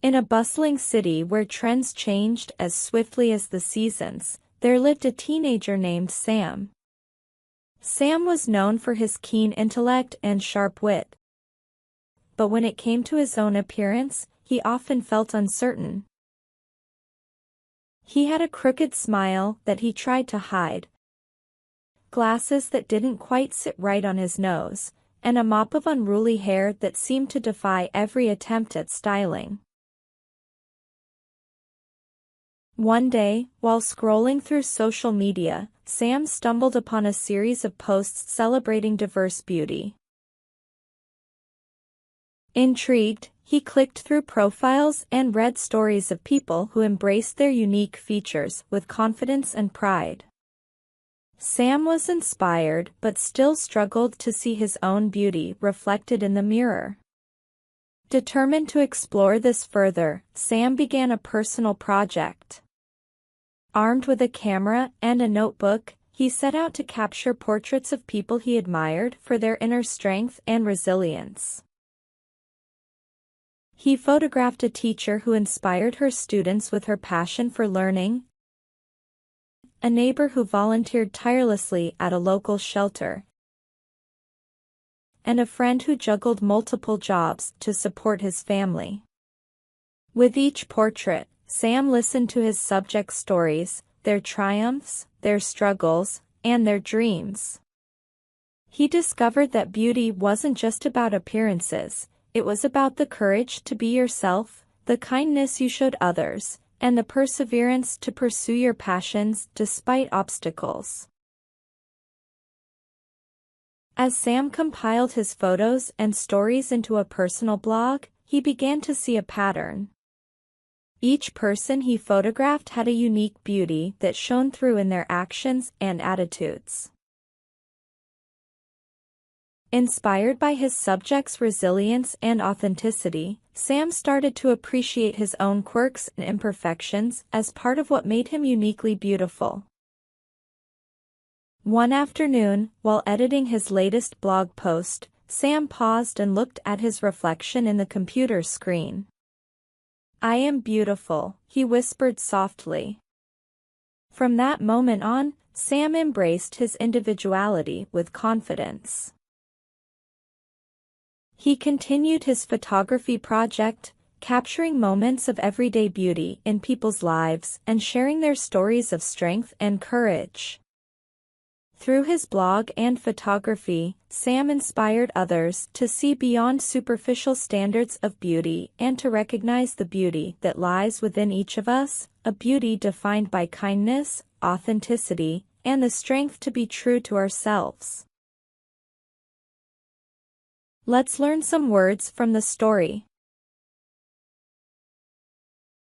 In a bustling city where trends changed as swiftly as the seasons, there lived a teenager named Sam. Sam was known for his keen intellect and sharp wit. But when it came to his own appearance, he often felt uncertain. He had a crooked smile that he tried to hide, glasses that didn't quite sit right on his nose, and a mop of unruly hair that seemed to defy every attempt at styling. One day, while scrolling through social media, Sam stumbled upon a series of posts celebrating diverse beauty. Intrigued, he clicked through profiles and read stories of people who embraced their unique features with confidence and pride. Sam was inspired but still struggled to see his own beauty reflected in the mirror. Determined to explore this further, Sam began a personal project. Armed with a camera and a notebook, he set out to capture portraits of people he admired for their inner strength and resilience. He photographed a teacher who inspired her students with her passion for learning, a neighbor who volunteered tirelessly at a local shelter, and a friend who juggled multiple jobs to support his family. With each portrait, Sam listened to his subjects' stories, their triumphs, their struggles, and their dreams. He discovered that beauty wasn't just about appearances, it was about the courage to be yourself, the kindness you showed others, and the perseverance to pursue your passions despite obstacles. As Sam compiled his photos and stories into a personal blog, he began to see a pattern. Each person he photographed had a unique beauty that shone through in their actions and attitudes. Inspired by his subjects' resilience and authenticity, Sam started to appreciate his own quirks and imperfections as part of what made him uniquely beautiful. One afternoon, while editing his latest blog post, Sam paused and looked at his reflection in the computer screen. "I am beautiful," he whispered softly. From that moment on, Sam embraced his individuality with confidence. He continued his photography project, capturing moments of everyday beauty in people's lives and sharing their stories of strength and courage. Through his blog and photography, Sam inspired others to see beyond superficial standards of beauty and to recognize the beauty that lies within each of us, a beauty defined by kindness, authenticity, and the strength to be true to ourselves. Let's learn some words from the story.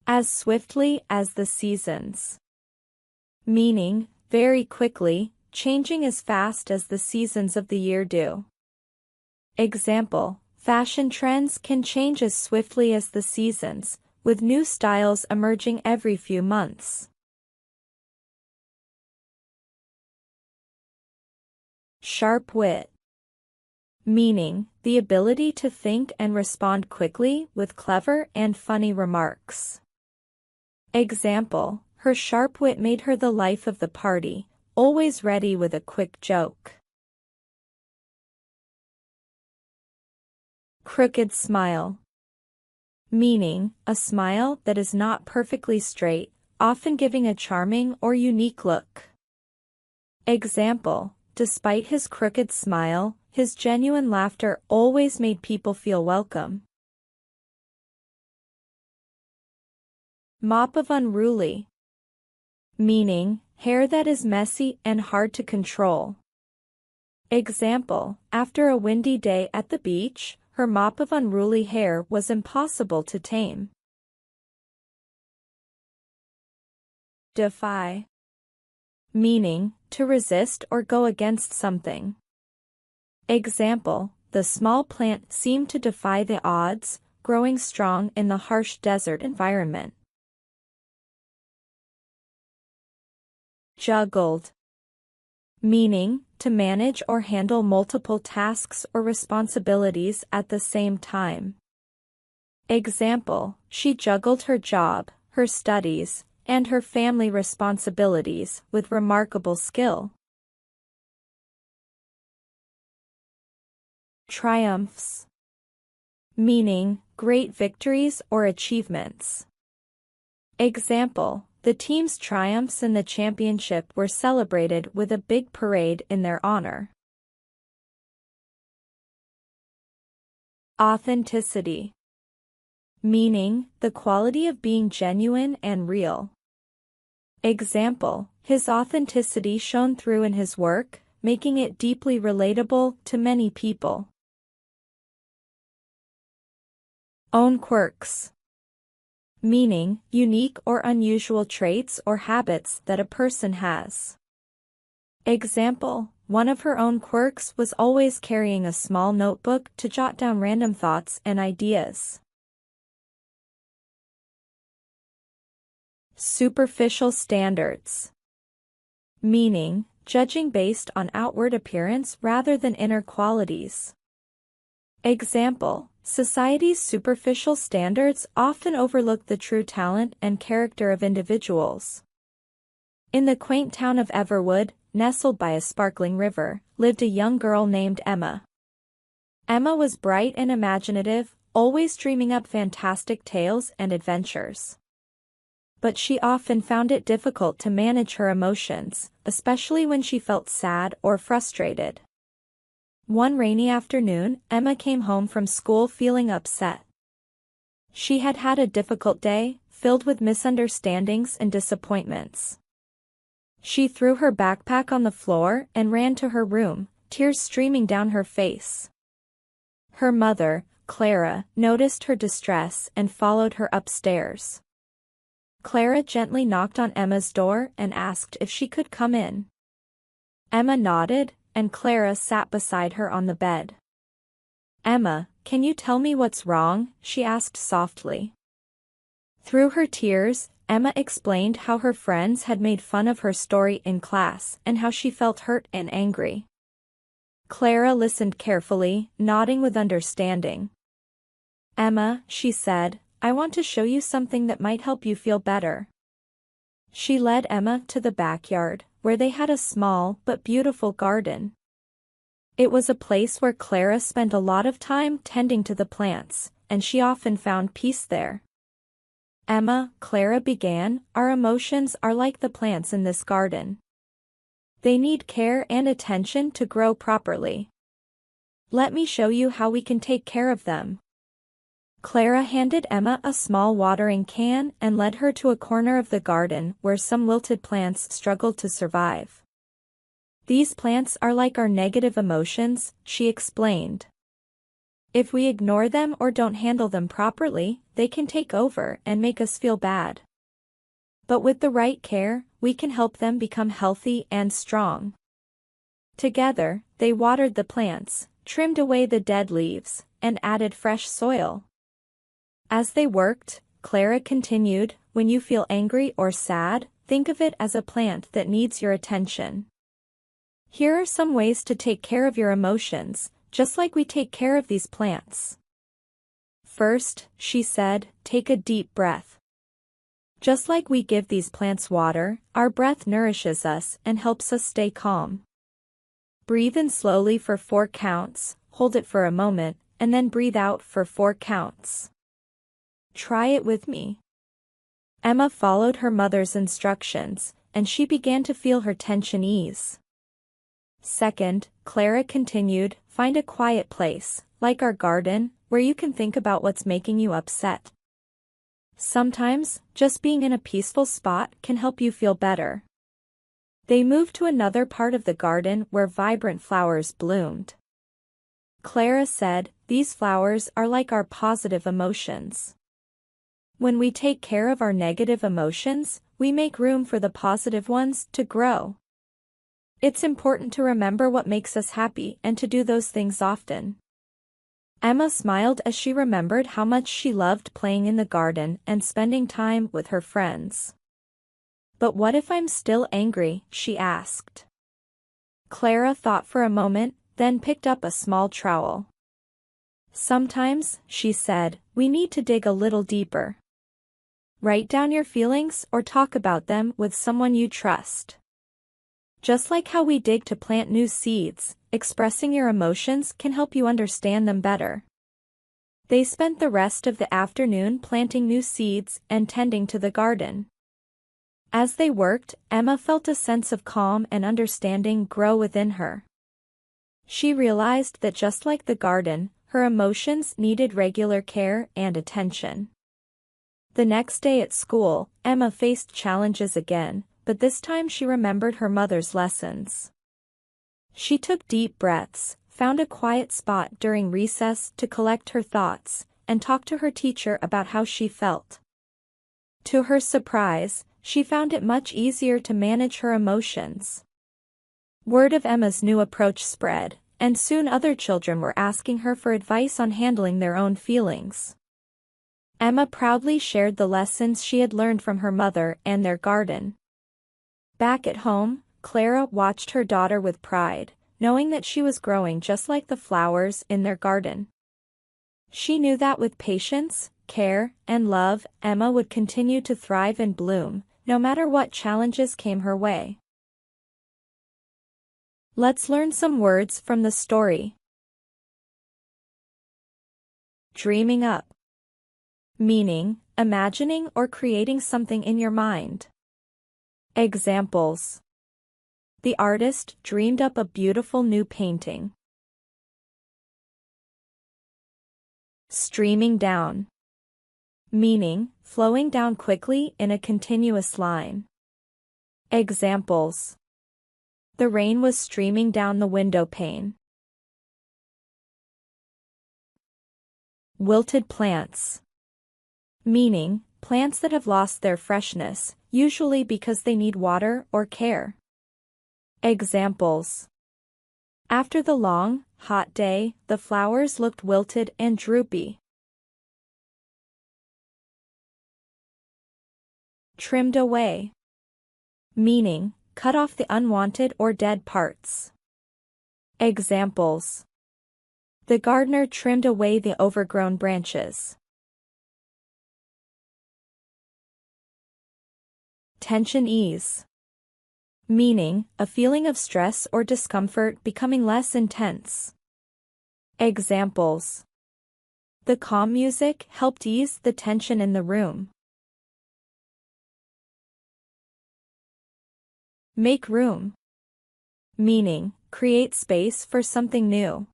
As swiftly as the seasons. Meaning, very quickly, changing as fast as the seasons of the year do. Example, fashion trends can change as swiftly as the seasons, with new styles emerging every few months. Sharp wit. Meaning, the ability to think and respond quickly with clever and funny remarks. Example, her sharp wit made her the life of the party, always ready with a quick joke. Crooked smile. Meaning, a smile that is not perfectly straight, often giving a charming or unique look. Example, despite his crooked smile, his genuine laughter always made people feel welcome. Mop of unruly. Meaning, hair that is messy and hard to control. Example, after a windy day at the beach, her mop of unruly hair was impossible to tame. Defy. Meaning, to resist or go against something. Example, the small plant seemed to defy the odds, growing strong in the harsh desert environment. Juggled. Meaning, to manage or handle multiple tasks or responsibilities at the same time. Example, she juggled her job, her studies, and her family responsibilities with remarkable skill. Triumphs. Meaning, great victories or achievements. Example, the team's triumphs in the championship were celebrated with a big parade in their honor. Authenticity. Meaning, the quality of being genuine and real. Example, his authenticity shone through in his work, making it deeply relatable to many people. Own quirks. Meaning, unique or unusual traits or habits that a person has. Example, one of her own quirks was always carrying a small notebook to jot down random thoughts and ideas. Superficial standards. Meaning, judging based on outward appearance rather than inner qualities. Example, society's superficial standards often overlook the true talent and character of individuals. In the quaint town of Everwood, nestled by a sparkling river, lived a young girl named Emma. Emma was bright and imaginative, always dreaming up fantastic tales and adventures. But she often found it difficult to manage her emotions, especially when she felt sad or frustrated. One rainy afternoon, Emma came home from school feeling upset. She had had a difficult day, filled with misunderstandings and disappointments. She threw her backpack on the floor and ran to her room, tears streaming down her face. Her mother, Clara, noticed her distress and followed her upstairs. Clara gently knocked on Emma's door and asked if she could come in. Emma nodded, and Clara sat beside her on the bed. "Emma, can you tell me what's wrong?" she asked softly. Through her tears, Emma explained how her friends had made fun of her story in class and how she felt hurt and angry. Clara listened carefully, nodding with understanding. "Emma," she said, "I want to show you something that might help you feel better." She led Emma to the backyard, where they had a small but beautiful garden. It was a place where Clara spent a lot of time tending to the plants, and she often found peace there. "Emma," Clara began, "our emotions are like the plants in this garden. They need care and attention to grow properly. Let me show you how we can take care of them." Clara handed Emma a small watering can and led her to a corner of the garden where some wilted plants struggled to survive. "These plants are like our negative emotions," she explained. "If we ignore them or don't handle them properly, they can take over and make us feel bad. But with the right care, we can help them become healthy and strong." Together, they watered the plants, trimmed away the dead leaves, and added fresh soil. As they worked, Clara continued, "When you feel angry or sad, think of it as a plant that needs your attention. Here are some ways to take care of your emotions, just like we take care of these plants. First," she said, "take a deep breath. Just like we give these plants water, our breath nourishes us and helps us stay calm. Breathe in slowly for 4 counts, hold it for a moment, and then breathe out for 4 counts. Try it with me." Emma followed her mother's instructions, and she began to feel her tension ease. Second, Clara continued, "Find a quiet place, like our garden, where you can think about what's making you upset. Sometimes, just being in a peaceful spot can help you feel better." They moved to another part of the garden where vibrant flowers bloomed. Clara said, "These flowers are like our positive emotions. When we take care of our negative emotions, we make room for the positive ones to grow. It's important to remember what makes us happy and to do those things often." Emma smiled as she remembered how much she loved playing in the garden and spending time with her friends. "But what if I'm still angry?" she asked. Clara thought for a moment, then picked up a small trowel. Sometimes, she said, we need to dig a little deeper. Write down your feelings or talk about them with someone you trust. Just like how we dig to plant new seeds, expressing your emotions can help you understand them better. They spent the rest of the afternoon planting new seeds and tending to the garden. As they worked, Emma felt a sense of calm and understanding grow within her. She realized that just like the garden, her emotions needed regular care and attention. The next day at school, Emma faced challenges again, but this time she remembered her mother's lessons. She took deep breaths, found a quiet spot during recess to collect her thoughts, and talked to her teacher about how she felt. To her surprise, she found it much easier to manage her emotions. Word of Emma's new approach spread, and soon other children were asking her for advice on handling their own feelings. Emma proudly shared the lessons she had learned from her mother and their garden. Back at home, Clara watched her daughter with pride, knowing that she was growing just like the flowers in their garden. She knew that with patience, care, and love, Emma would continue to thrive and bloom, no matter what challenges came her way. Let's learn some words from the story. Dreaming up. Meaning, imagining or creating something in your mind. Examples. The artist dreamed up a beautiful new painting. Streaming down. Meaning, flowing down quickly in a continuous line. Examples. The rain was streaming down the window pane. Wilted plants. Meaning, plants that have lost their freshness, usually because they need water or care. Examples. After the long, hot day, the flowers looked wilted and droopy. Trimmed away. Meaning, cut off the unwanted or dead parts. Examples. The gardener trimmed away the overgrown branches. Tension ease. Meaning, a feeling of stress or discomfort becoming less intense. Examples. The calm music helped ease the tension in the room. Make room. Meaning, create space for something new.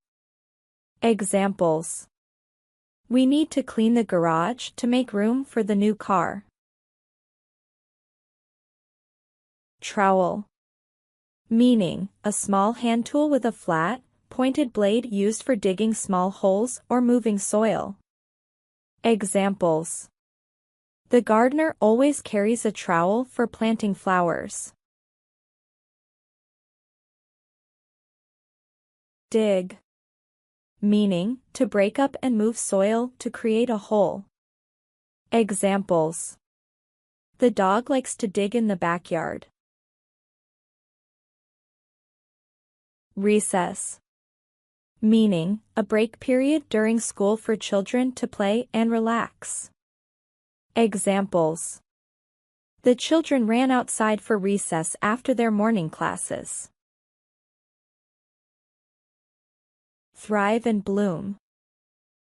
Examples. We need to clean the garage to make room for the new car. Trowel. Meaning, a small hand tool with a flat, pointed blade used for digging small holes or moving soil. Examples. The gardener always carries a trowel for planting flowers. Dig. Meaning, to break up and move soil to create a hole. Examples. The dog likes to dig in the backyard. Recess. Meaning, a break period during school for children to play and relax. Examples. The children ran outside for recess after their morning classes. Thrive and bloom.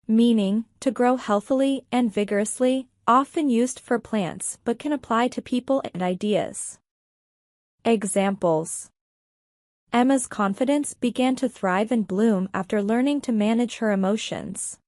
Meaning, to grow healthily and vigorously, often used for plants but can apply to people and ideas. Examples. Emma's confidence began to thrive and bloom after learning to manage her emotions.